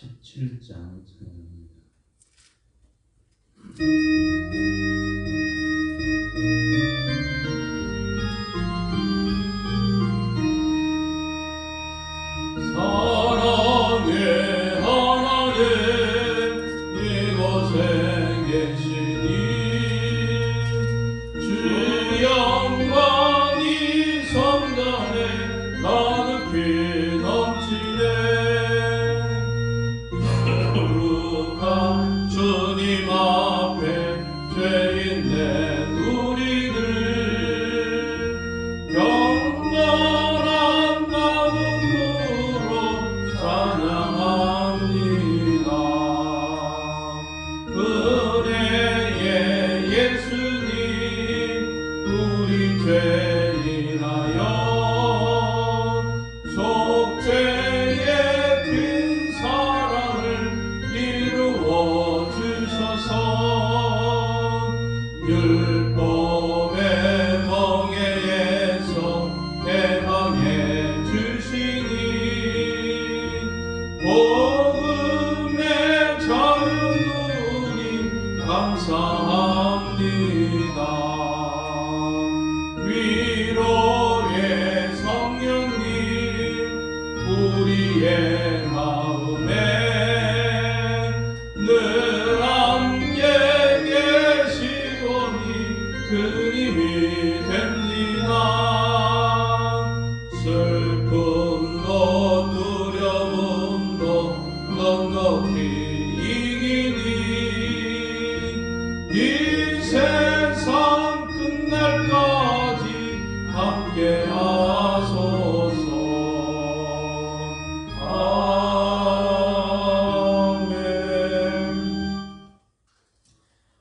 47장 찬양합니다.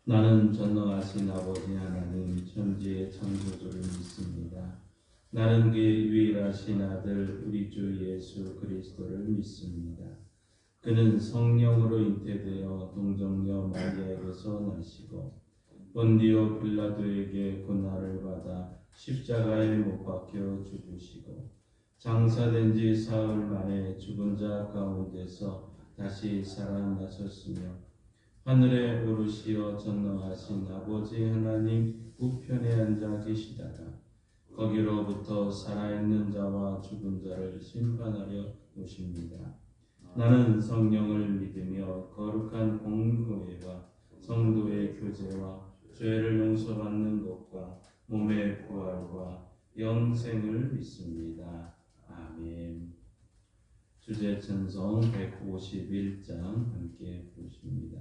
나는 전능하신 아버지 하나님 천지의 창조주를 믿습니다. 나는 그의 유일하신 아들 우리 주 예수 그리스도를 믿습니다. 그는 성령으로 잉태되어 동정녀 마리아에게서 나시고 본디오 빌라도에게 고난을 받아 십자가에 못 박혀 죽으시고 장사된 지 사흘 만에 죽은 자 가운데서 다시 살아나셨으며 하늘에 오르시어 전능하신 아버지 하나님 우편에 앉아 계시다가 거기로부터 살아있는 자와 죽은 자를 심판하려 오십니다. 나는 성령을 믿으며 거룩한 공의와 성도의 교제와 죄를 용서받는 것과 몸의 부활과 영생을 믿습니다. 아멘. 주제 찬송 151장 함께 보십니다.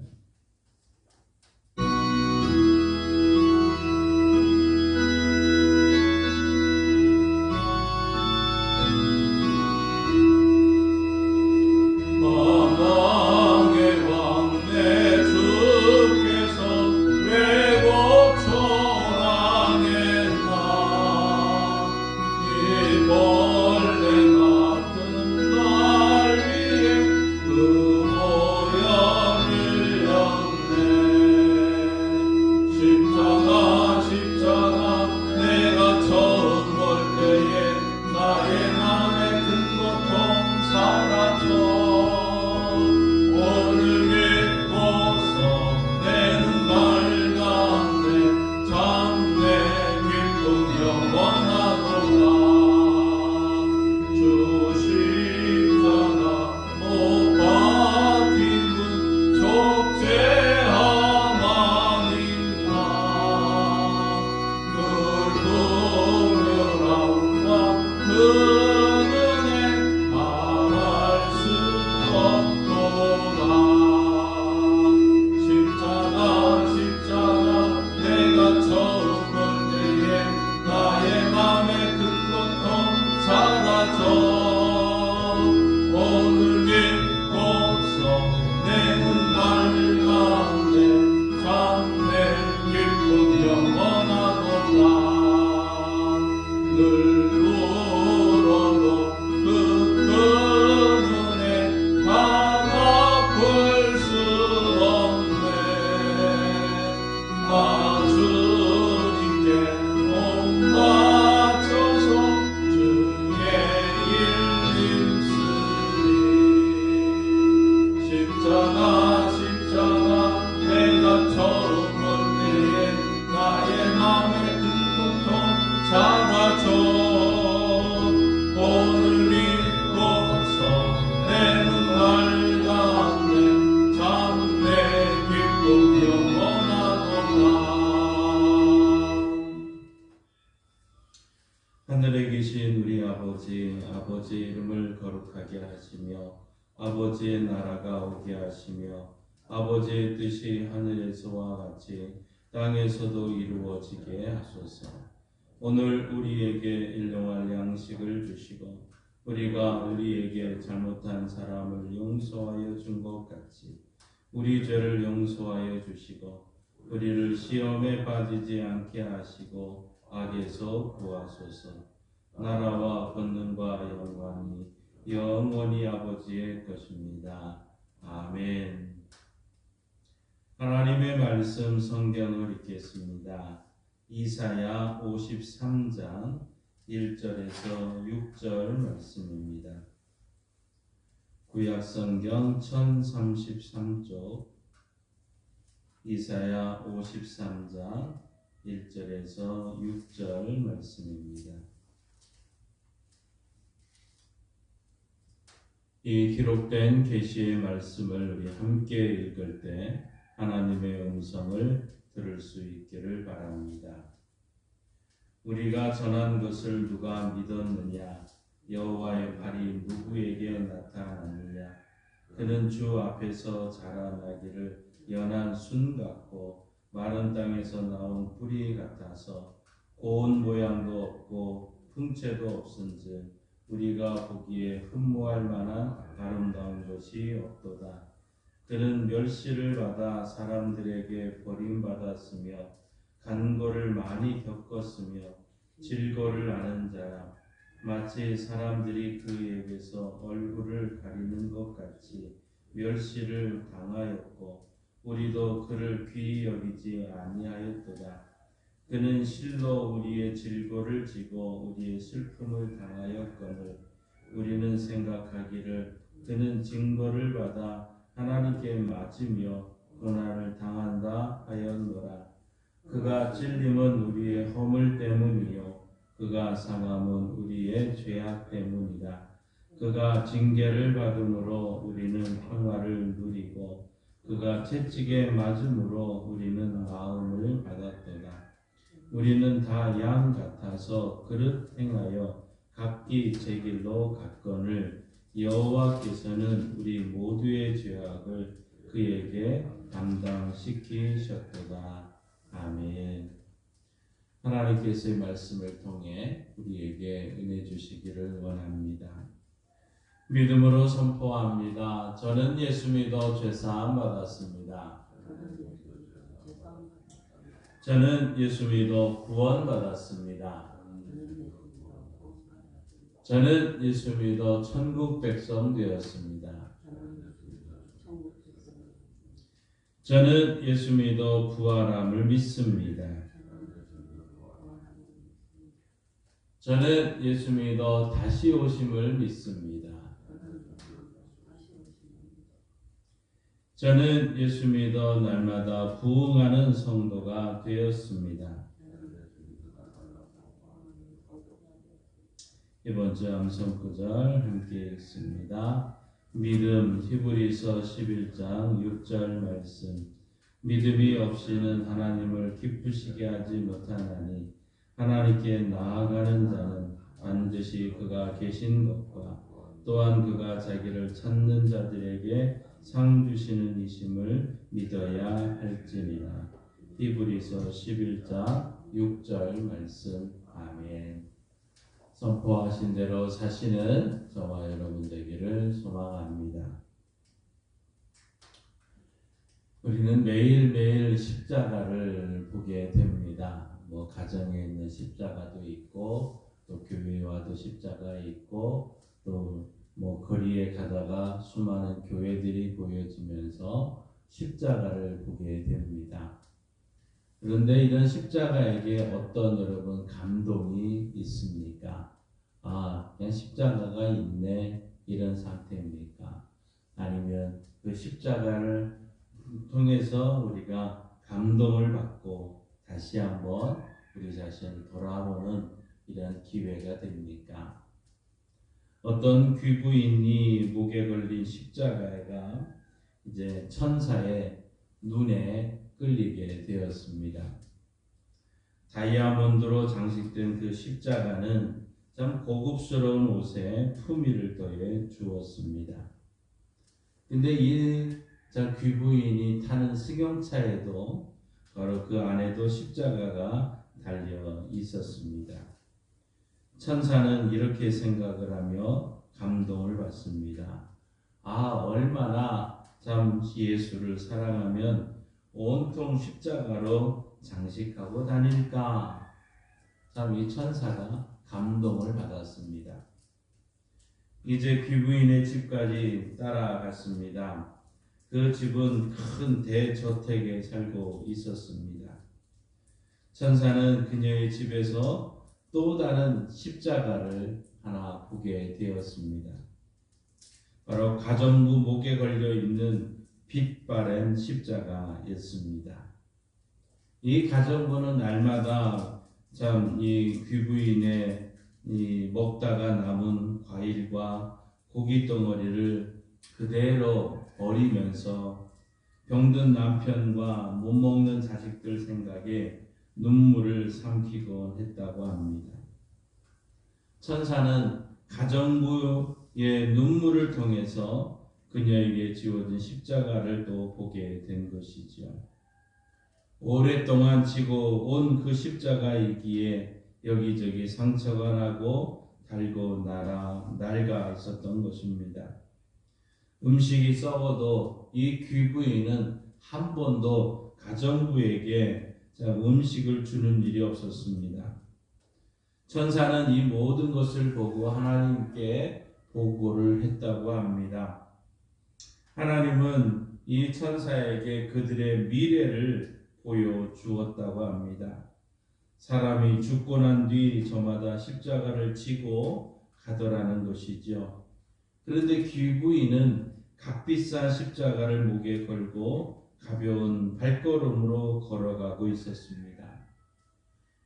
계신 우리 아버지 이름을 거룩하게 하시며 아버지의 나라가 오게 하시며 아버지의 뜻이 하늘에서와 같이 땅에서도 이루어지게 하소서. 오늘 우리에게 일용할 양식을 주시고 우리가 우리에게 잘못한 사람을 용서하여 준 것 같이 우리 죄를 용서하여 주시고 우리를 시험에 빠지지 않게 하시고 악에서 구하소서. 나라와 권능과 영광이 영원히 아버지의 것입니다. 아멘. 하나님의 말씀 성경을 읽겠습니다. 이사야 53장 1절에서 6절 말씀입니다. 구약성경 1033쪽 이사야 53장 1절에서 6절 말씀입니다. 이 기록된 계시의 말씀을 우리 함께 읽을 때 하나님의 음성을 들을 수 있기를 바랍니다. 우리가 전한 것을 누가 믿었느냐? 여호와의 발이 누구에게 나타났느냐? 그는 주 앞에서 자라나기를 연한 순 같고 마른 땅에서 나온 뿌리 같아서 고운 모양도 없고 풍채도 없은즉 우리가 보기에 흠모할 만한 아름다운 것이 없도다. 그는 멸시를 받아 사람들에게 버림받았으며 간고를 많이 겪었으며 질고를 아는 자라. 마치 사람들이 그에게서 얼굴을 가리는 것 같이 멸시를 당하였고 우리도 그를 귀히 여기지 아니하였도다. 그는 실로 우리의 질고를 지고 우리의 슬픔을 당하였거늘 우리는 생각하기를 그는 징벌을 받아 하나님께 맞으며 고난을 당한다 하였노라. 그가 찔림은 우리의 허물 때문이요 그가 상함은 우리의 죄악 때문이다. 그가 징계를 받음으로 우리는 평화를 누리고 그가 채찍에 맞음으로 우리는 마음을 받았도다. 우리는 다 양 같아서 그릇 행하여 각기 제 길로 갔거늘 여호와께서는 우리 모두의 죄악을 그에게 담당시키셨도다. 아멘. 하나님께서의 말씀을 통해 우리에게 은혜 주시기를 원합니다. 믿음으로 선포합니다. 저는 예수 믿어 죄사함 받았습니다. 저는 예수 믿어 구원 받았습니다. 저는 예수 믿어 천국 백성 되었습니다. 저는 예수 믿어 부활함을 믿습니다. 저는 예수 믿어 다시 오심을 믿습니다. 저는 예수 믿어 날마다 부흥하는 성도가 되었습니다. 이번 주 암송 구절 함께 읽습니다. 믿음 히브리서 11장 6절 말씀. 믿음이 없이는 하나님을 기쁘시게 하지 못하나니 하나님께 나아가는 자는 반드시 그가 계신 것과 또한 그가 자기를 찾는 자들에게 상 주시는 이심을 믿어야 할지니라. 히브리서 11장 6절 말씀. 아멘. 선포하신 대로 사시는 저와 여러분 되기를 소망합니다. 우리는 매일매일 십자가를 보게 됩니다. 가정에 있는 십자가도 있고 또 교회에 와도 십자가 있고 또 거리에 가다가 수많은 교회들이 보여지면서 십자가를 보게 됩니다. 그런데 이런 십자가에게 어떤 여러분 감동이 있습니까? 그냥 십자가가 있네 이런 상태입니까? 아니면 그 십자가를 통해서 우리가 감동을 받고 다시 한번 우리 자신을 돌아보는 이런 기회가 됩니까? 어떤 귀부인이 목에 걸린 십자가가 이제 천사의 눈에 끌리게 되었습니다. 다이아몬드로 장식된 그 십자가는 참 고급스러운 옷에 품위를 더해 주었습니다. 근데 이 귀부인이 타는 승용차에도 바로 그 안에도 십자가가 달려 있었습니다. 천사는 이렇게 생각을 하며 감동을 받습니다. 얼마나 참 예수를 사랑하면 온통 십자가로 장식하고 다닐까. 참 이 천사가 감동을 받았습니다. 이제 귀부인의 집까지 따라갔습니다. 그 집은 큰 대저택에 살고 있었습니다. 천사는 그녀의 집에서 또 다른 십자가를 하나 보게 되었습니다. 바로 가정부 목에 걸려 있는 빛 바랜 십자가였습니다. 이 가정부는 날마다 참 이 귀부인의 먹다가 남은 과일과 고기 덩어리를 그대로 버리면서 병든 남편과 못 먹는 자식들 생각에 눈물을 삼키곤 했다고 합니다. 천사는 가정부의 눈물을 통해서 그녀에게 지워진 십자가를 또 보게 된 것이지요. 오랫동안 지고 온 그 십자가이기에 여기저기 상처가 나고 달고 낡아 있었던 것입니다. 음식이 썩어도 이 귀부인은 한 번도 가정부에게 음식을 주는 일이 없었습니다. 천사는 이 모든 것을 보고 하나님께 보고를 했다고 합니다. 하나님은 이 천사에게 그들의 미래를 보여주었다고 합니다. 사람이 죽고 난 뒤 저마다 십자가를 지고 가더라는 것이죠. 그런데 귀부인은 값비싼 십자가를 목에 걸고 가벼운 발걸음으로 걸어가고 있었습니다.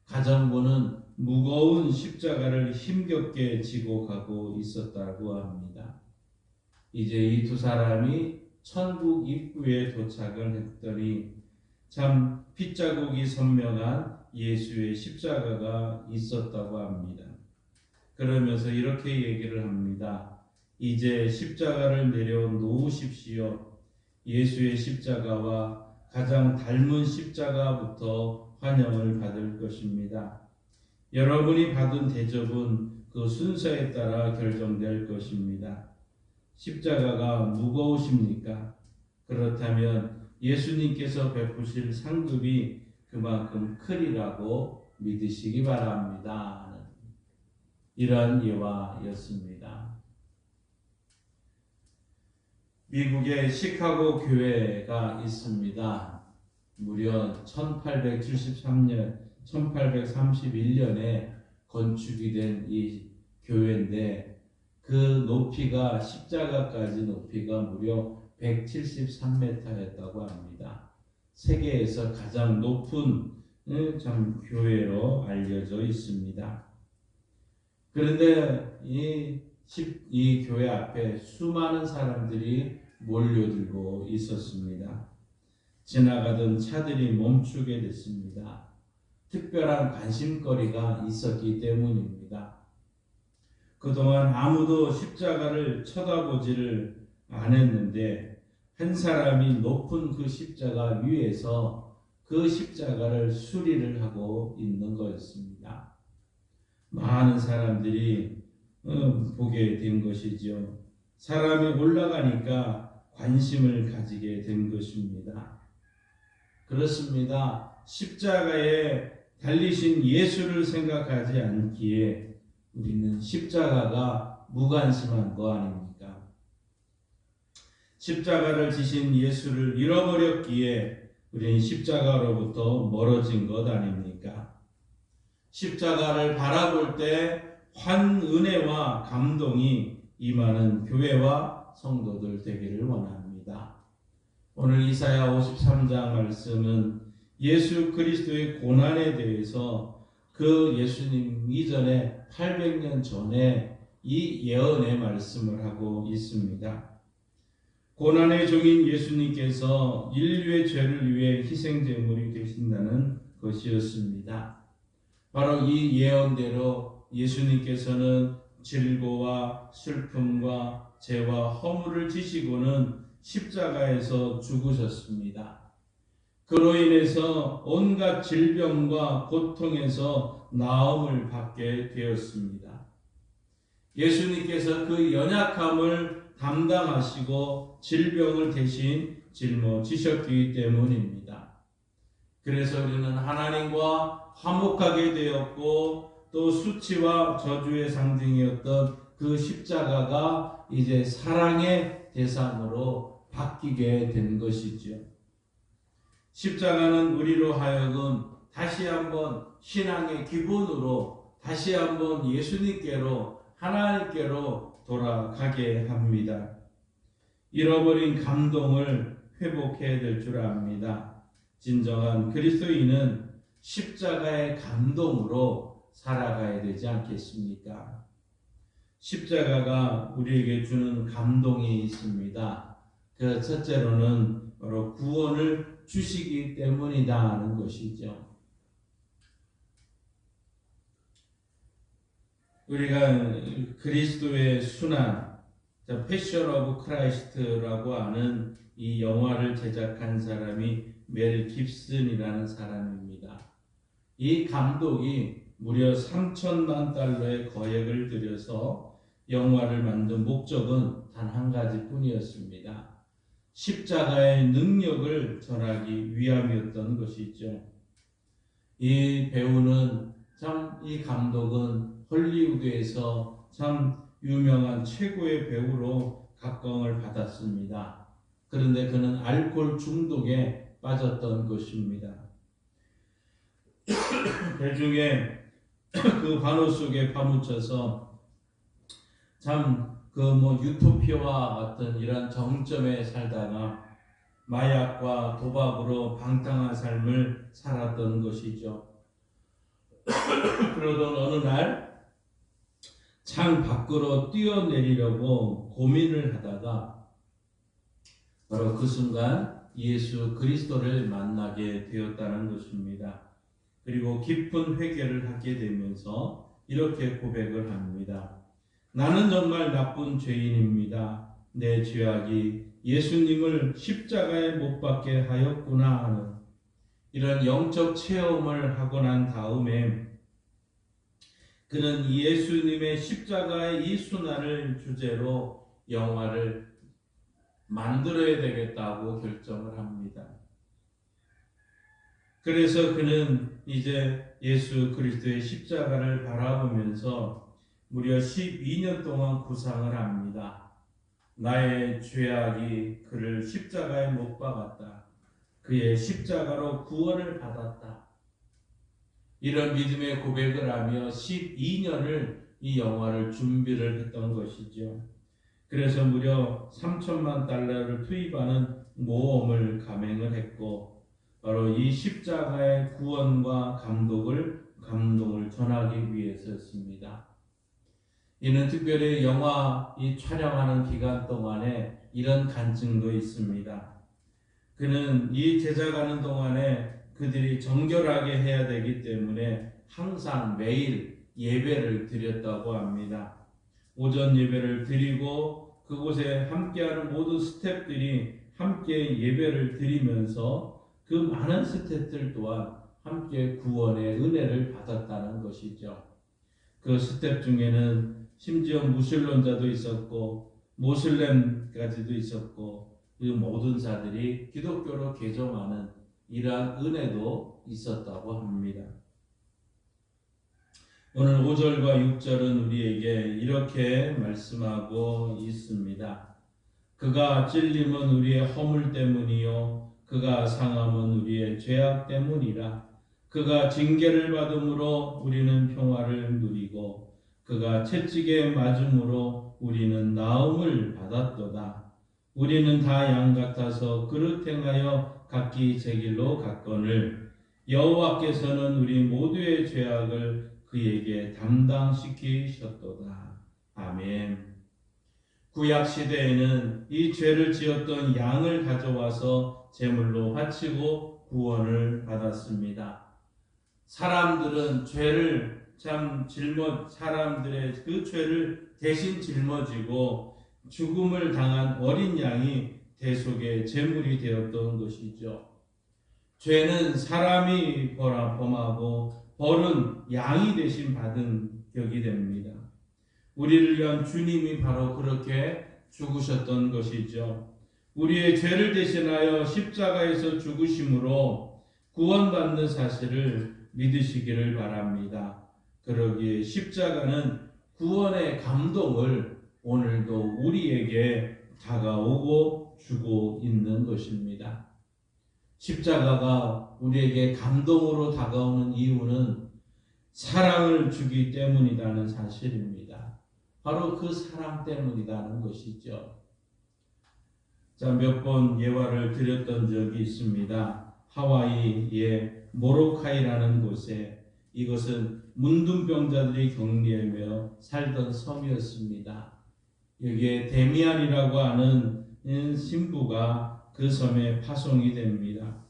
가정부는 무거운 십자가를 힘겹게 지고 가고 있었다고 합니다. 이제 이 두 사람이 천국 입구에 도착을 했더니 참 핏자국이 선명한 예수의 십자가가 있었다고 합니다. 그러면서 이렇게 얘기를 합니다. 이제 십자가를 내려놓으십시오. 예수의 십자가와 가장 닮은 십자가부터 환영을 받을 것입니다. 여러분이 받은 대접은 그 순서에 따라 결정될 것입니다. 십자가가 무거우십니까? 그렇다면 예수님께서 베푸실 상급이 그만큼 크리라고 믿으시기 바랍니다. 이런 예화였습니다. 미국의 시카고 교회가 있습니다. 무려 1873년, 1831년에 건축이 된 이 교회인데 그 높이가 십자가까지 높이가 무려 173m였다고 합니다. 세계에서 가장 높은 참 교회로 알려져 있습니다. 그런데 이 교회 앞에 수많은 사람들이 몰려들고 있었습니다. 지나가던 차들이 멈추게 됐습니다. 특별한 관심거리가 있었기 때문입니다. 그동안 아무도 십자가를 쳐다보지를 않았는데 한 사람이 높은 그 십자가 위에서 그 십자가를 수리를 하고 있는 것입니다. 많은 사람들이 보게 된 것이죠. 사람이 올라가니까 관심을 가지게 된 것입니다. 그렇습니다. 십자가에 달리신 예수를 생각하지 않기에 우리는 십자가가 무관심한 거 아닙니까? 십자가를 지신 예수를 잃어버렸기에 우리는 십자가로부터 멀어진 것 아닙니까? 십자가를 바라볼 때 환은혜와 감동이 임하는 교회와 성도들 되기를 원합니다. 오늘 이사야 53장 말씀은 예수 그리스도의 고난에 대해서 그 예수님 이전에 800년 전에 이 예언의 말씀을 하고 있습니다. 고난의 종인 예수님께서 인류의 죄를 위해 희생제물이 되신다는 것이었습니다. 바로 이 예언대로 예수님께서는 질고와 슬픔과 죄와 허물을 지시고는 십자가에서 죽으셨습니다. 그로 인해서 온갖 질병과 고통에서 나음을 받게 되었습니다. 예수님께서 그 연약함을 담당하시고 질병을 대신 짊어지셨기 때문입니다. 그래서 우리는 하나님과 화목하게 되었고, 또 수치와 저주의 상징이었던 그 십자가가 이제 사랑의 대상으로 바뀌게 된 것이죠. 십자가는 우리로 하여금 다시 한번 신앙의 기본으로 다시 한번 예수님께로, 하나님께로 돌아가게 합니다. 잃어버린 감동을 회복해야 될 줄 압니다. 진정한 그리스도인은 십자가의 감동으로 살아가야 되지 않겠습니까? 십자가가 우리에게 주는 감동이 있습니다. 그 첫째로는 바로 구원을 주시기 때문이다 하는 것이죠. 우리가 그리스도의 순환, 패션 오브 크라이스트라고 하는 이 영화를 제작한 사람이 멜 깁슨이라는 사람입니다. 이 감독이 무려 3천만 달러의 거액을 들여서 영화를 만든 목적은 단 한 가지 뿐이었습니다. 십자가의 능력을 전하기 위함이었던 것이죠. 이 배우는 참, 이 감독은 헐리우드에서 참 유명한 최고의 배우로 각광을 받았습니다. 그런데 그는 알코올 중독에 빠졌던 것입니다. 대중의 그 환호 속에 파묻혀서 참 유토피아와 같은 이런 정점에 살다가 마약과 도박으로 방탕한 삶을 살았던 것이죠. 그러던 어느 날 창 밖으로 뛰어내리려고 고민을 하다가 바로 그 순간 예수 그리스도를 만나게 되었다는 것입니다. 그리고 깊은 회개를 하게 되면서 이렇게 고백을 합니다. 나는 정말 나쁜 죄인입니다. 내 죄악이 예수님을 십자가에 못 박게 하였구나 하는 이런 영적 체험을 하고 난 다음에 그는 예수님의 십자가의 이 순환을 주제로 영화를 만들어야 되겠다고 결정을 합니다. 그래서 그는 이제 예수 그리스도의 십자가를 바라보면서 무려 12년 동안 구상을 합니다. 나의 죄악이 그를 십자가에 못 박았다. 그의 십자가로 구원을 받았다. 이런 믿음의 고백을 하며 12년을 이 영화를 준비를 했던 것이죠. 그래서 무려 3천만 달러를 투입하는 모험을 감행을 했고, 바로 이 십자가의 구원과 감동을 전하기 위해서였습니다. 이는 특별히 영화 이 촬영하는 기간 동안에 이런 간증도 있습니다. 그는 이 제작하는 동안에 그들이 정결하게 해야 되기 때문에 항상 매일 예배를 드렸다고 합니다. 오전 예배를 드리고 그곳에 함께하는 모든 스태프들이 함께 예배를 드리면서 그 많은 스태프들 또한 함께 구원의 은혜를 받았다는 것이죠. 그 스태프 중에는 심지어 무신론자도 있었고 모슬렘까지도 있었고 그 모든 자들이 기독교로 개종하는 이러한 은혜도 있었다고 합니다. 오늘 5절과 6절은 우리에게 이렇게 말씀하고 있습니다. 그가 찔림은 우리의 허물 때문이요 그가 상함은 우리의 죄악 때문이라. 그가 징계를 받음으로 우리는 평화를 누리고 그가 채찍에 맞음으로 우리는 나음을 받았도다. 우리는 다 양 같아서 그릇 행하여 각기 제 길로 갔거늘 여호와께서는 우리 모두의 죄악을 그에게 담당시키셨도다. 아멘. 구약 시대에는 이 죄를 지었던 양을 가져와서 제물로 바치고 구원을 받았습니다. 사람들은 죄를 참 사람들의 그 죄를 대신 짊어지고 죽음을 당한 어린 양이 대속의 제물이 되었던 것이죠. 죄는 사람이 범하고 벌은 양이 대신 받은 격이 됩니다. 우리를 위한 주님이 바로 그렇게 죽으셨던 것이죠. 우리의 죄를 대신하여 십자가에서 죽으심으로 구원받는 사실을 믿으시기를 바랍니다. 그러기에 십자가는 구원의 감동을 오늘도 우리에게 다가오고 주고 있는 것입니다. 십자가가 우리에게 감동으로 다가오는 이유는 사랑을 주기 때문이라는 사실입니다. 바로 그 사랑 때문이라는 것이죠. 자, 몇 번 예화를 드렸던 적이 있습니다. 하와이의 모로카이라는 곳에, 이것은 문둥병자들이 격리하며 살던 섬이었습니다. 여기에 데미안이라고 하는 신부가 그 섬에 파송이 됩니다.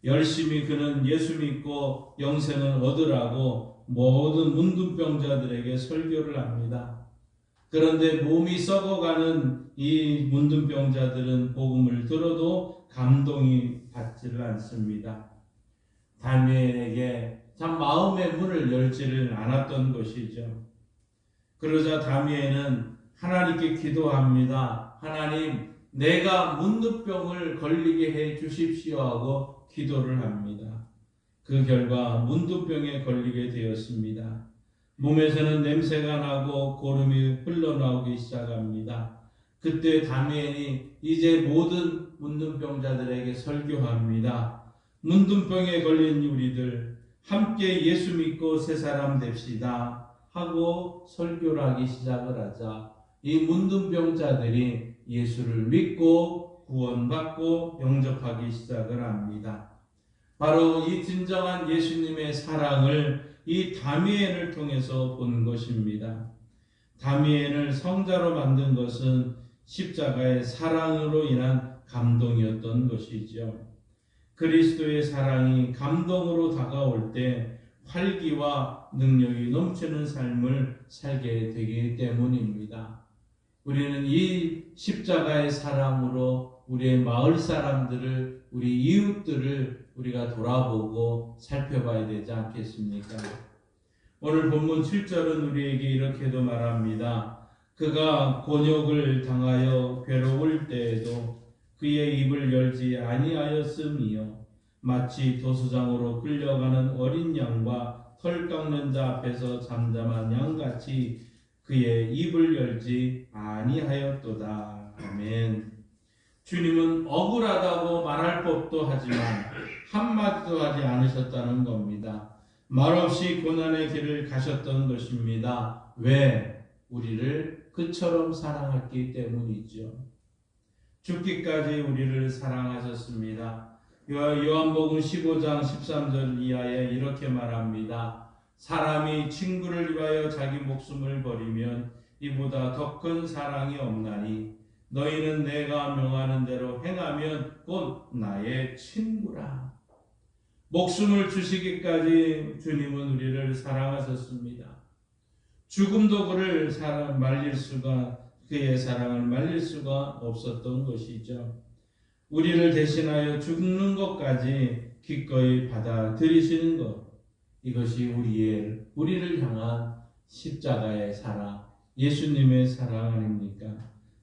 열심히 그는 예수 믿고 영생을 얻으라고 모든 문둥병자들에게 설교를 합니다. 그런데 몸이 썩어가는 이 문둥병자들은 복음을 들어도 감동이 받지를 않습니다. 다미엘에게 참 마음의 문을 열지를 않았던 것이죠. 그러자 다미엘은 하나님께 기도합니다. 하나님, 내가 문둥병을 걸리게 해 주십시오 하고 기도를 합니다. 그 결과 문둥병에 걸리게 되었습니다. 몸에서는 냄새가 나고 고름이 흘러나오기 시작합니다. 그때 다미엘이 이제 모든 문둥병자들에게 설교합니다. 문둥병에 걸린 우리들 함께 예수 믿고 새 사람 됩시다 하고 설교를 하기 시작을 하자 이 문둥병자들이 예수를 믿고 구원받고 영접하기 시작을 합니다. 바로 이 진정한 예수님의 사랑을 이 다미엘을 통해서 본 것입니다. 다미엘을 성자로 만든 것은 십자가의 사랑으로 인한 감동이었던 것이죠. 그리스도의 사랑이 감동으로 다가올 때 활기와 능력이 넘치는 삶을 살게 되기 때문입니다. 우리는 이 십자가의 사랑으로 우리의 마을 사람들을, 우리 이웃들을 우리가 돌아보고 살펴봐야 되지 않겠습니까? 오늘 본문 7절은 우리에게 이렇게도 말합니다. 그가 곤욕을 당하여 괴로울 때에도 그의 입을 열지 아니하였음이요 마치 도수장으로 끌려가는 어린 양과 털 깎는 자 앞에서 잠잠한 양같이 그의 입을 열지 아니하였도다. 아멘. 주님은 억울하다고 말할 법도 하지만 한마디도 하지 않으셨다는 겁니다. 말없이 고난의 길을 가셨던 것입니다. 왜? 우리를 그처럼 사랑했기 때문이죠. 죽기까지 우리를 사랑하셨습니다. 요한복음 15장 13절 이하에 이렇게 말합니다. 사람이 친구를 위하여 자기 목숨을 버리면 이보다 더 큰 사랑이 없나니 너희는 내가 명하는 대로 행하면 곧 나의 친구라. 목숨을 주시기까지 주님은 우리를 사랑하셨습니다. 죽음도 그의 사랑을 말릴 수가 없었던 것이죠. 우리를 대신하여 죽는 것까지 기꺼이 받아들이시는 것, 이것이 우리를 향한 십자가의 사랑, 예수님의 사랑 아닙니까?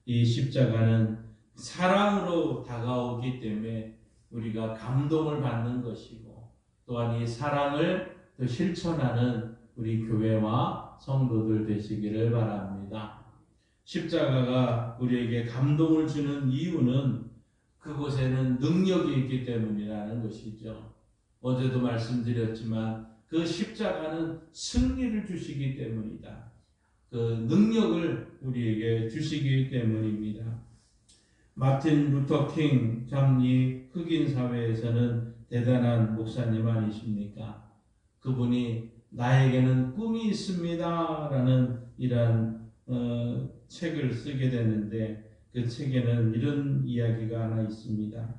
이 십자가는 사랑으로 다가오기 때문에 우리가 감동을 받는 것이고, 또한 이 사랑을 또 실천하는 우리 교회와 성도들 되시기를 바랍니다. 십자가가 우리에게 감동을 주는 이유는 그곳에는 능력이 있기 때문이라는 것이죠. 어제도 말씀드렸지만 그 십자가는 승리를 주시기 때문이다. 그 능력을 우리에게 주시기 때문입니다. 마틴 루터 킹, 참 이 흑인 사회에서는 대단한 목사님 아니십니까? 그분이 나에게는 꿈이 있습니다 라는 이러한 책을 쓰게 됐는데 그 책에는 이런 이야기가 하나 있습니다.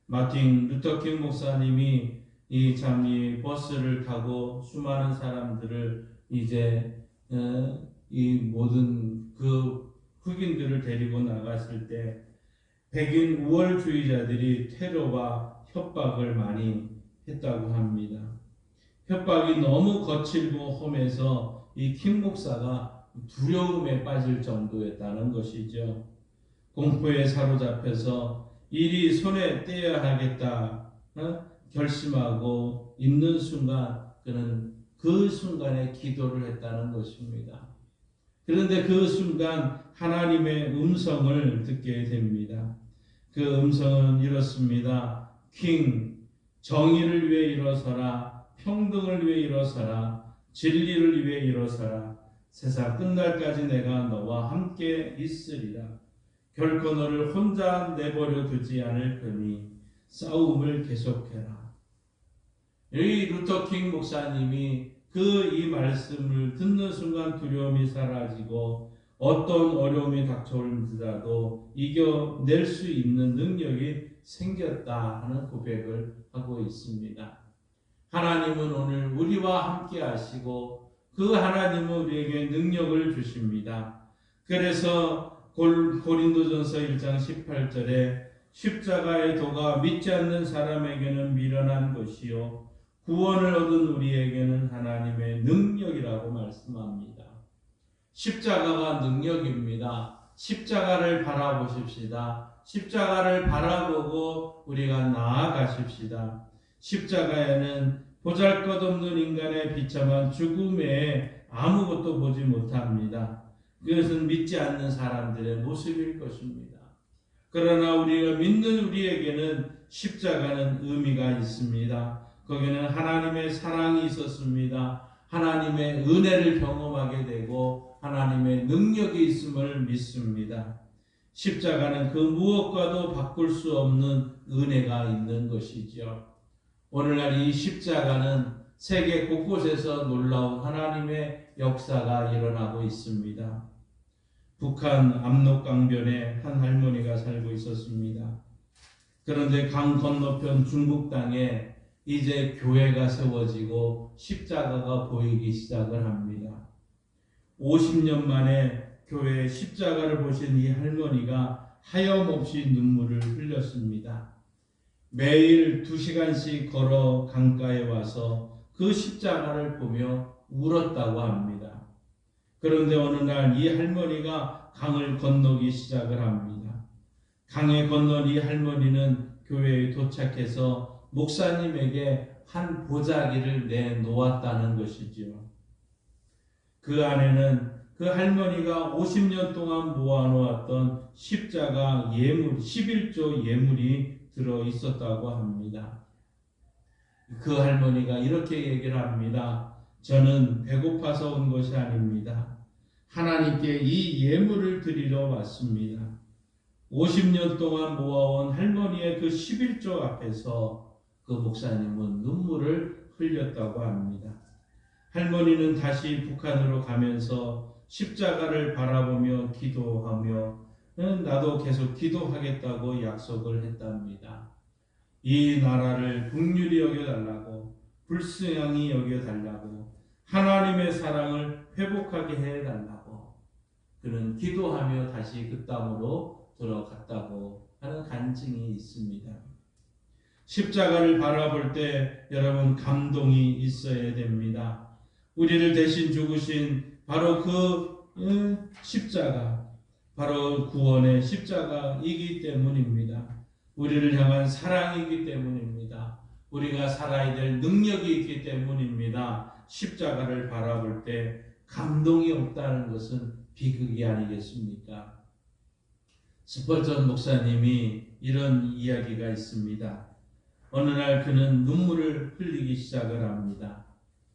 마틴 루터 킹 목사님이 이 참 이 버스를 타고 수많은 사람들을 이제 이 모든 그 흑인들을 데리고 나갔을 때 백인 우월주의자들이 테러와 협박을 많이 했다고 합니다. 협박이 너무 거칠고 험해서 이 킴 목사가 두려움에 빠질 정도였다는 것이죠. 공포에 사로잡혀서 일이 손에 떼야 하겠다 결심하고 있는 순간 그는 그 순간에 기도를 했다는 것입니다. 그런데 그 순간 하나님의 음성을 듣게 됩니다. 그 음성은 이렇습니다. 킹, 정의를 위해 일어서라. 평등을 위해 일어서라. 진리를 위해 일어서라. 세상 끝날까지 내가 너와 함께 있으리라. 결코 너를 혼자 내버려 두지 않을 거니 싸움을 계속해라. 이 루터킹 목사님이 이 말씀을 듣는 순간 두려움이 사라지고 어떤 어려움이 닥쳐올지라도 이겨낼 수 있는 능력이 생겼다 하는 고백을 하고 있습니다. 하나님은 오늘 우리와 함께 하시고 그 하나님은 우리에게 능력을 주십니다. 그래서 고린도전서 1장 18절에 십자가의 도가 믿지 않는 사람에게는 미련한 것이요 구원을 얻은 우리에게는 하나님의 능력이라고 말씀합니다. 십자가가 능력입니다. 십자가를 바라보십시다. 십자가를 바라보고 우리가 나아가십시다. 십자가에는 보잘것없는 인간의 비참한 죽음에 아무것도 보지 못합니다. 그것은 믿지 않는 사람들의 모습일 것입니다. 그러나 우리가 믿는 우리에게는 십자가는 의미가 있습니다. 거기는 하나님의 사랑이 있었습니다. 하나님의 은혜를 경험하게 되고 하나님의 능력이 있음을 믿습니다. 십자가는 그 무엇과도 바꿀 수 없는 은혜가 있는 것이죠. 오늘날 이 십자가는 세계 곳곳에서 놀라운 하나님의 역사가 일어나고 있습니다. 북한 압록강변에 한 할머니가 살고 있었습니다. 그런데 강 건너편 중국 땅에 이제 교회가 세워지고 십자가가 보이기 시작을 합니다. 50년 만에 교회에 십자가를 보신 이 할머니가 하염없이 눈물을 흘렸습니다. 매일 2시간씩 걸어 강가에 와서 그 십자가를 보며 울었다고 합니다. 그런데 어느 날 이 할머니가 강을 건너기 시작을 합니다. 강에 건넌 이 할머니는 교회에 도착해서 목사님에게 한 보자기를 내놓았다는 것이지요. 그 안에는 그 할머니가 50년 동안 모아놓았던 십자가 예물, 11조 예물이 들어 있었다고 합니다. 그 할머니가 이렇게 얘기를 합니다. 저는 배고파서 온 것이 아닙니다. 하나님께 이 예물을 드리러 왔습니다. 50년 동안 모아온 할머니의 그 11조 앞에서 그 목사님은 눈물을 흘렸다고 합니다. 할머니는 다시 북한으로 가면서 십자가를 바라보며 기도하며 나도 계속 기도하겠다고 약속을 했답니다. 이 나라를 긍휼히 여겨달라고, 불쌍히 여겨달라고, 하나님의 사랑을 회복하게 해달라고 그는 기도하며 다시 그 땅으로 들어갔다고 하는 간증이 있습니다. 십자가를 바라볼 때 여러분 감동이 있어야 됩니다. 우리를 대신 죽으신 바로 그 십자가, 바로 구원의 십자가이기 때문입니다. 우리를 향한 사랑이기 때문입니다. 우리가 살아야 될 능력이 있기 때문입니다. 십자가를 바라볼 때 감동이 없다는 것은 비극이 아니겠습니까? 스펄전 목사님이 이런 이야기가 있습니다. 어느 날 그는 눈물을 흘리기 시작을 합니다.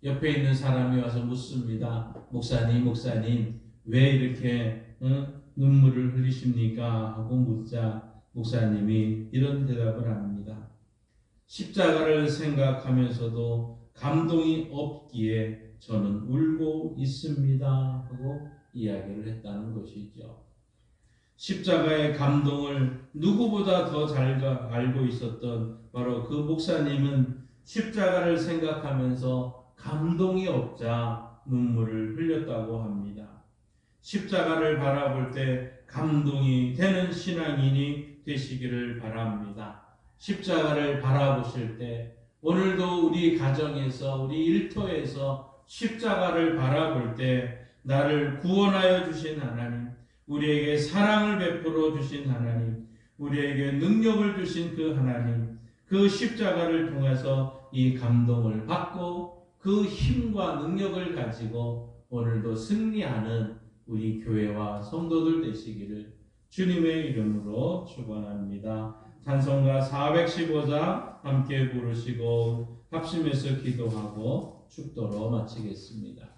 옆에 있는 사람이 와서 묻습니다. 목사님 왜 이렇게 눈물을 흘리십니까? 하고 묻자 목사님이 이런 대답을 합니다. 십자가를 생각하면서도 감동이 없기에 저는 울고 있습니다 하고 이야기를 했다는 것이죠. 십자가의 감동을 누구보다 더 잘 알고 있었던 바로 그 목사님은 십자가를 생각하면서 감동이 없자 눈물을 흘렸다고 합니다. 십자가를 바라볼 때 감동이 되는 신앙인이 되시기를 바랍니다. 십자가를 바라보실 때 오늘도 우리 가정에서 우리 일터에서 십자가를 바라볼 때 나를 구원하여 주신 하나님, 우리에게 사랑을 베풀어 주신 하나님, 우리에게 능력을 주신 그 하나님, 그 십자가를 통해서 이 감동을 받고 그 힘과 능력을 가지고 오늘도 승리하는 우리 교회와 성도들 되시기를 주님의 이름으로 축원합니다. 찬송가 415장 함께 부르시고 합심해서 기도하고 축도로 마치겠습니다.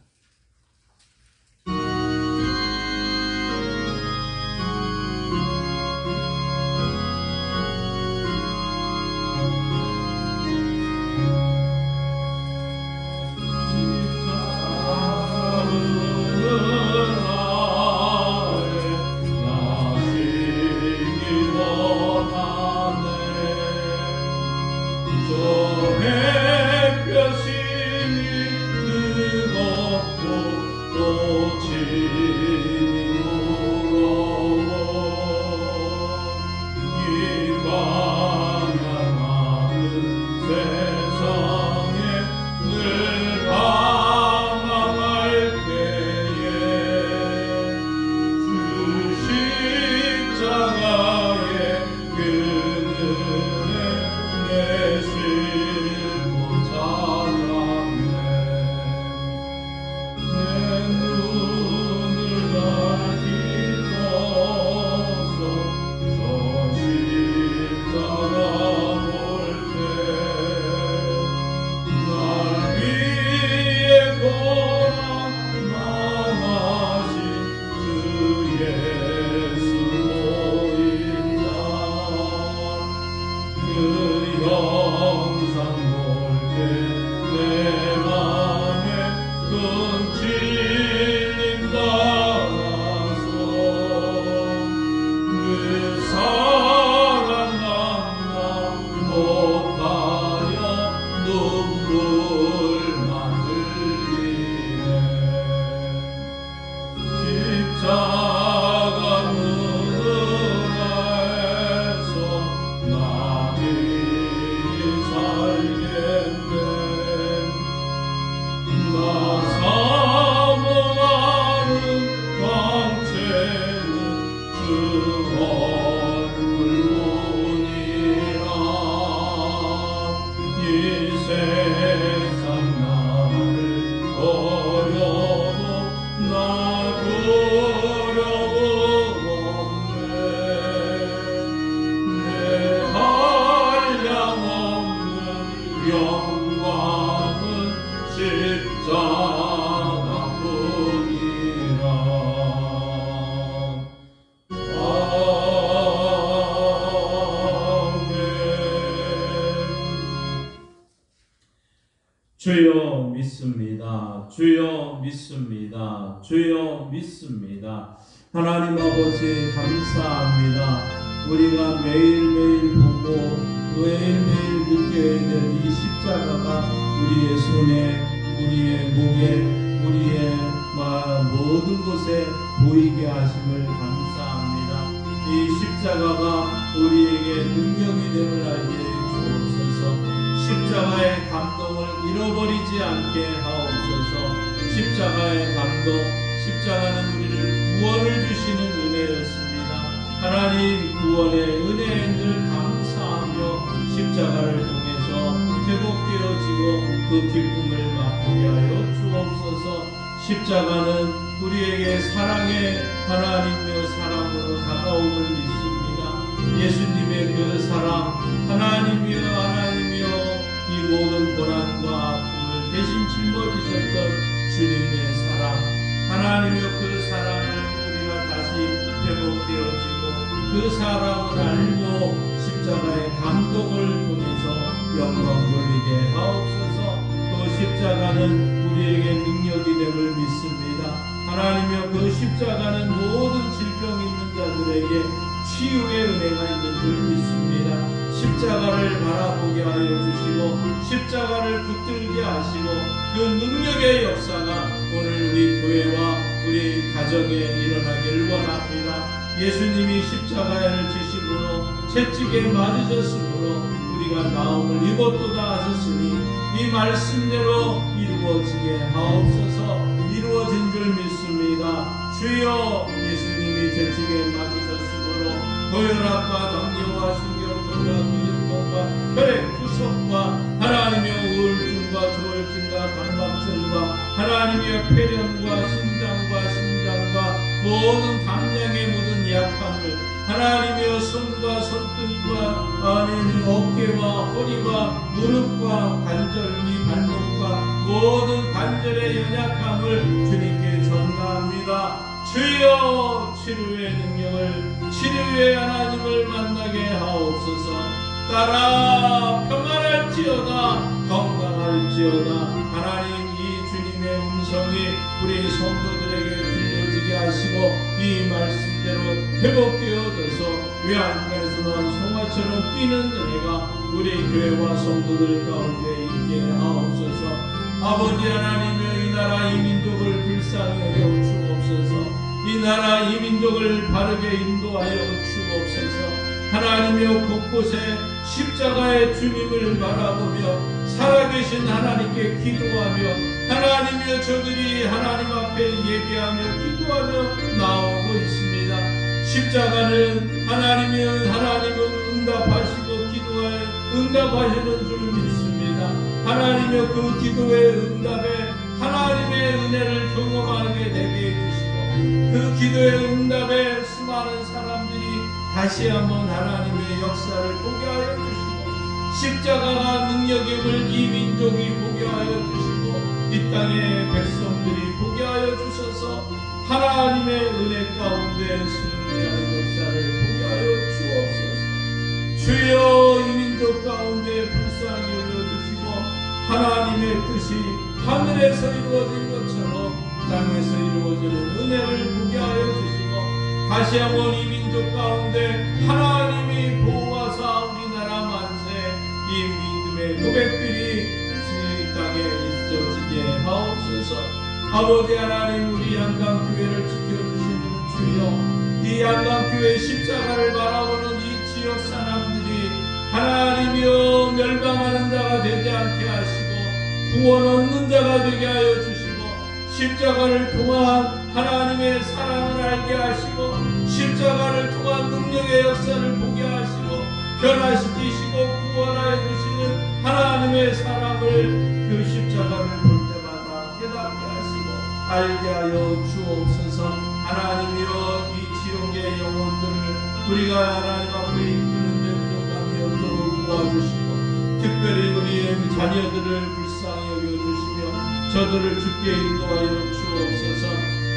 주여 믿습니다. 주여 믿습니다. 주여 믿습니다. 하나님 아버지 감사합니다. 우리가 매일매일 보고 매일매일 느껴야 될 이 십자가가 우리의 손에, 우리의 목에, 우리의 모든 곳에 보이게 하심을 감사합니다. 이 십자가가 우리에게 능력이 됨을 알게 주옵소서. 십자가의 감동을 잃어버리지 않게 하옵소서. 십자가의 감동, 십자가는 우리를 구원을 주시는 은혜였습니다. 하나님 구원의 은혜에 늘 감사하며 십자가를 통해서 회복되어지고 그 기쁨을 맛보게 하여 주옵소서. 십자가는 우리에게 사랑의 하나님이여 사랑으로 다가옴을 믿습니다. 예수님의 그 사랑, 하나님이여 하나님이여 이 모든 고난과 아픔을 대신 짊어지셨던 주님의 사랑, 하나님이여 그 사랑을 우리가 다시 회복되어지고 그 사랑을 알고 십자가의 감동을 통해서 영광 돌리게 하옵소서. 또 십자가는 우리에게 능력이 됨을 믿습니다. 하나님이여 그 십자가는 모든 질병 있는 자들에게 치유의 은혜가 있는 줄 믿습니다. 십자가를 바라보게 하여 주시고 십자가를 붙들게 하시고 그 능력의 역사가 오늘 우리 교회와 우리 가정에 일어나기를 원합니다. 예수님이 십자가를 지심으로 채찍에 맞으셨으므로 우리가 나음을 입었도다 하셨으니 이 말씀대로 이루어지게 하옵소서. 이루어진 줄 믿습니다. 주여, 예수님이 채찍에 맞으셨으므로 고혈압과 당뇨와 신경통과 근육통과 혈액 구속과 하나님의 우울증과 조울증과 강박증과 하나님의 폐렴과 심장과 모든 감량의 모든 약함을 하나님의 손과 손등과 어깨와 허리와 무릎과 관절미 발목과 모든 관절의 연약함을 주님께 전가합니다. 주여, 치료의 능력을, 치료의 하나님을 만나게 하옵소서. 따라 평안할지어다, 건강할지어다. 하나님, 이 주님의 음성이 우리 성도들에게 들려지게 하시고 이 말씀대로 회복되어져서 외양간에서 난 송아처럼 뛰는 은혜가 우리 교회와 성도들 가운데 있게 하옵소서. 아버지 하나님의 이 나라 이 민족을 불쌍히 여겨 주옵소서. 이 나라 이 민족을 바르게 인도하여 주옵소서. 하나님여, 곳곳에 십자가의 주님을 바라보며 살아계신 하나님께 기도하며 하나님여, 저들이 하나님 앞에 예배하며 기도하며 나오고 있습니다. 십자가는 하나님은 응답하시고 기도에 응답하시는 줄 믿습니다. 하나님여, 그 기도의 응답에 하나님의 은혜를 경험하게 되게 해주시고 그 기도의 응답에 수많은 사람들이 다시 한번 하나님의 역사를 보게 하여 주시고 십자가가 능력임을 이 민족이 보게 하여 주시고 이 땅의 백성들이 보게 하여 주셔서 하나님의 은혜 가운데 승리하는 역사를 보게 하여 주옵소서. 주여, 이 민족 가운데 불쌍히 여겨주시고 하나님의 뜻이 하늘에서 이루어진 것처럼 땅에서 이루어지는 은혜를 보게 하여 주시고 다시 한번 이 민족 가운데 하나님이 보호하사 우리나라 만세 이 믿음의 고백들이 이 땅에 있어지게 하옵소서. 아버지 하나님, 우리 양강교회를 지켜주시는 주여, 이 양강교회 십자가를 바라보는 이 지역 사람들이 하나님이여 멸망하는 자가 되지 않게 하시고 구원 얻는 자가 되게 하여 주시고 십자가를 통한 하나님의 사랑을 알게 하시고 십자가를 통한 능력의 역사를 보게 하시고 변화시키시고 구원하여 주시는 하나님의 사랑을 그 십자가를 볼 때마다 깨닫게 하시고 알게 하여 주옵소서. 하나님이여, 이 지옥의 영혼들을 우리가 하나님 앞에 이끄는 데 부족함이 없도록 도와주시고 특별히 우리의 자녀들을 불쌍히 여겨주시며 저들을 주께 인도하여 주옵소서.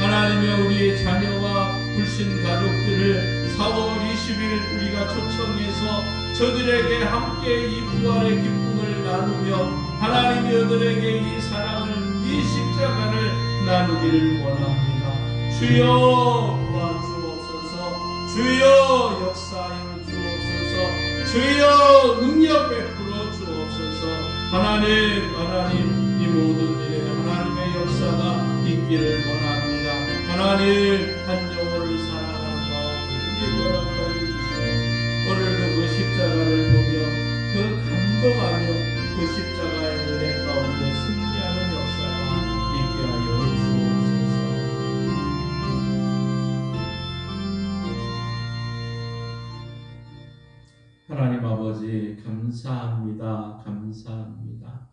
하나님의 우리의 자녀와 불신 가족들을 4월 20일 우리가 초청해서 저들에게 함께 이 부활의 기쁨을 나누며 하나님이 저들에게 이 사랑을, 이 십자가를 나누기를 원합니다. 주여 도와주옵소서. 주여 역사하여 주옵소서. 주여 능력 베풀어 주옵소서. 하나님, 이 모든 일에 하나님의 역사가 있기를 원합니다. 하나님, 한 영혼을 사랑하는 마음 우리에게 허락하여 주시고 오늘도 그 십자가를 보며 그 감동하며 그 십자가의 은혜 가운데 승리하는 역사가 있게 하여 주옵소서. 하나님 아버지, 감사합니다.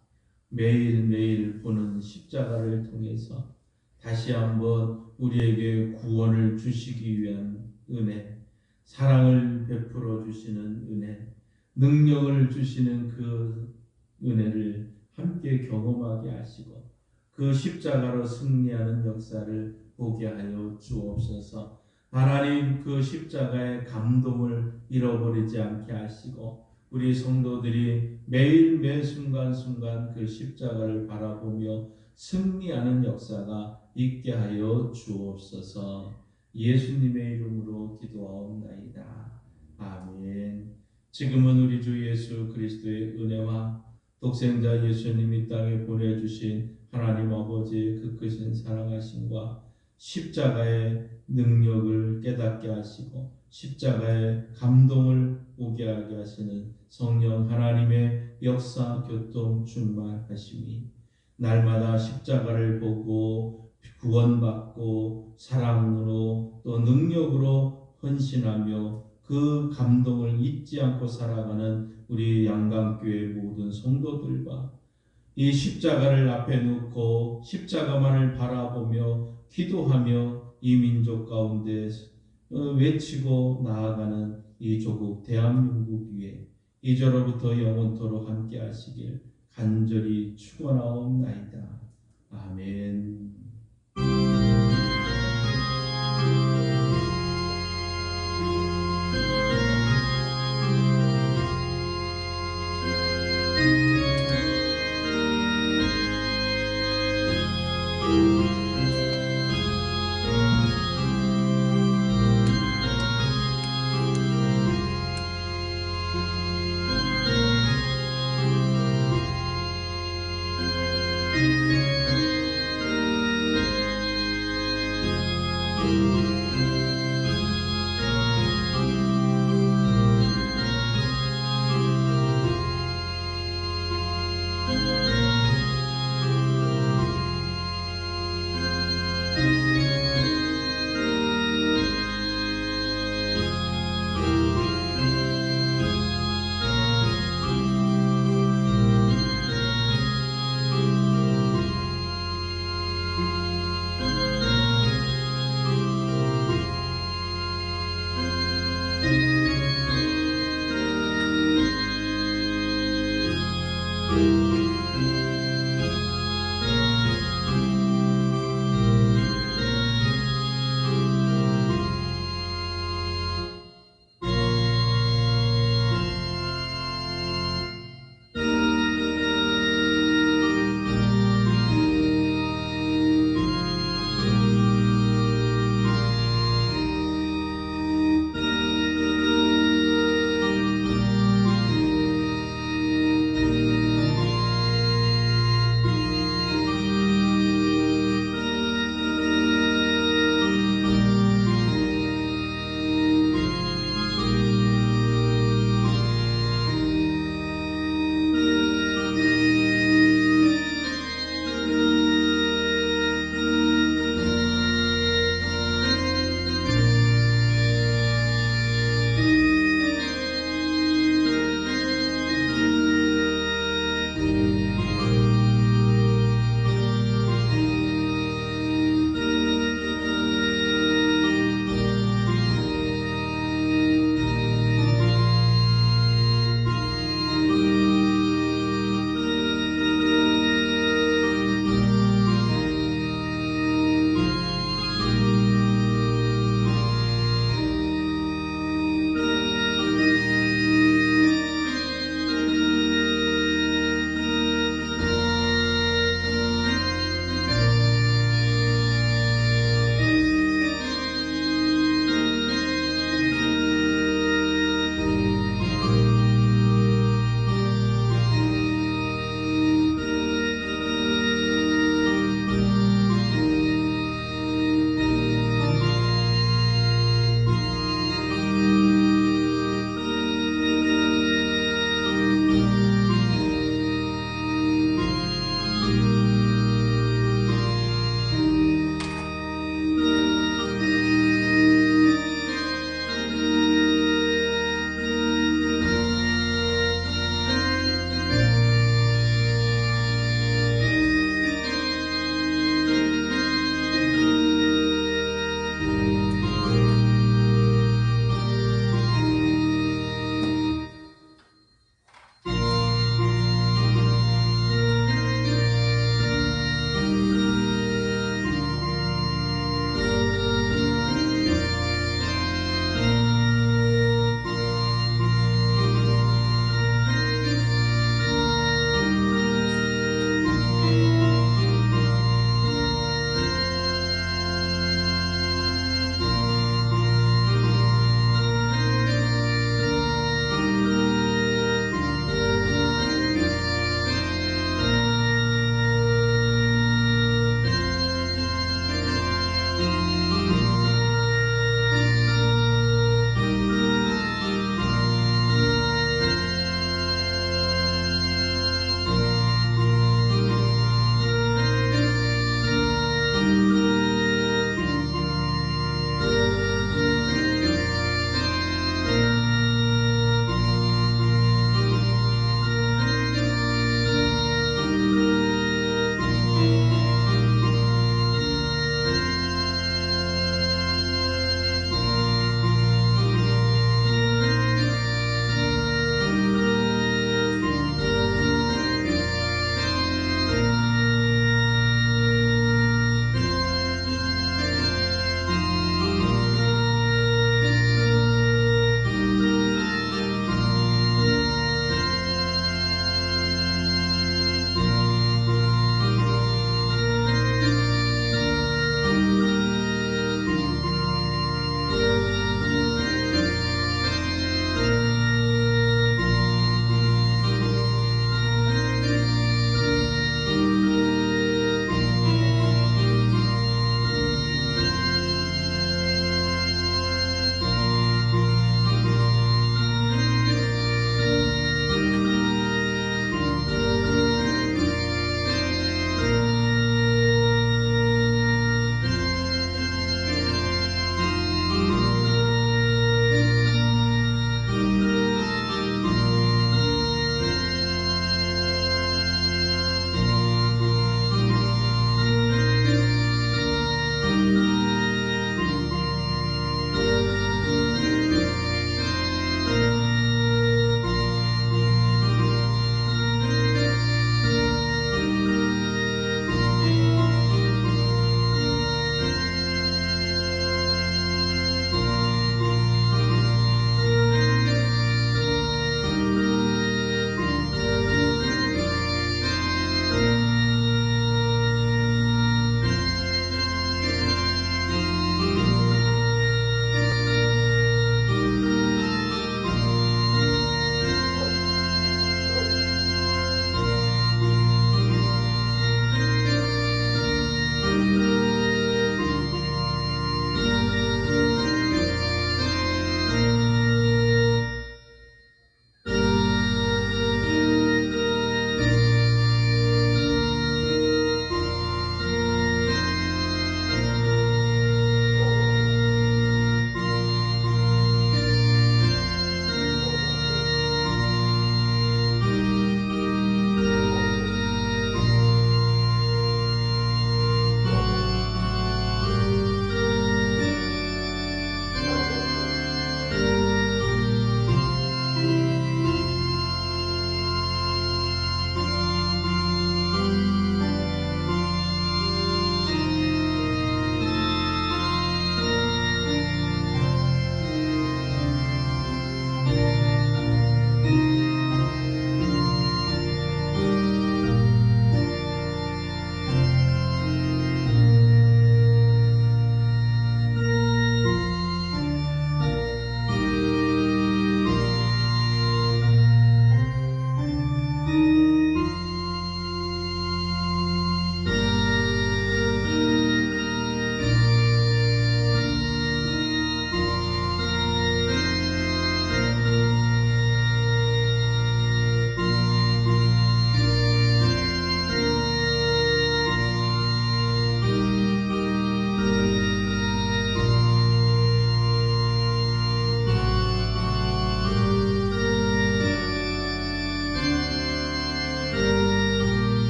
매일매일 보는 십자가를 통해서 다시 한번 우리에게 구원을 주시기 위한 은혜, 사랑을 베풀어 주시는 은혜, 능력을 주시는 그 은혜를 함께 경험하게 하시고 그 십자가로 승리하는 역사를 보게 하여 주옵소서. 하나님, 그 십자가의 감동을 잃어버리지 않게 하시고 우리 성도들이 매일 매 순간순간 그 십자가를 바라보며 승리하는 역사가 있게 하여 주옵소서. 예수님의 이름으로 기도하옵나이다. 아멘. 지금은 우리 주 예수 그리스도의 은혜와 독생자 예수님이 땅에 보내주신 하나님 아버지의 그 크신 사랑하심과 십자가의 능력을 깨닫게 하시고 십자가의 감동을 오게 하게 하시는 성령 하나님의 역사 교통 충만하심이 날마다 십자가를 보고 구원받고 사랑으로 또 능력으로 헌신하며 그 감동을 잊지 않고 살아가는 우리 양강교회 모든 성도들과 이 십자가를 앞에 놓고 십자가만을 바라보며 기도하며 이 민족 가운데 외치고 나아가는 이 조국 대한민국 위에 이제로부터 영원토록 함께 하시길 간절히 축원하옵나이다. 아멘.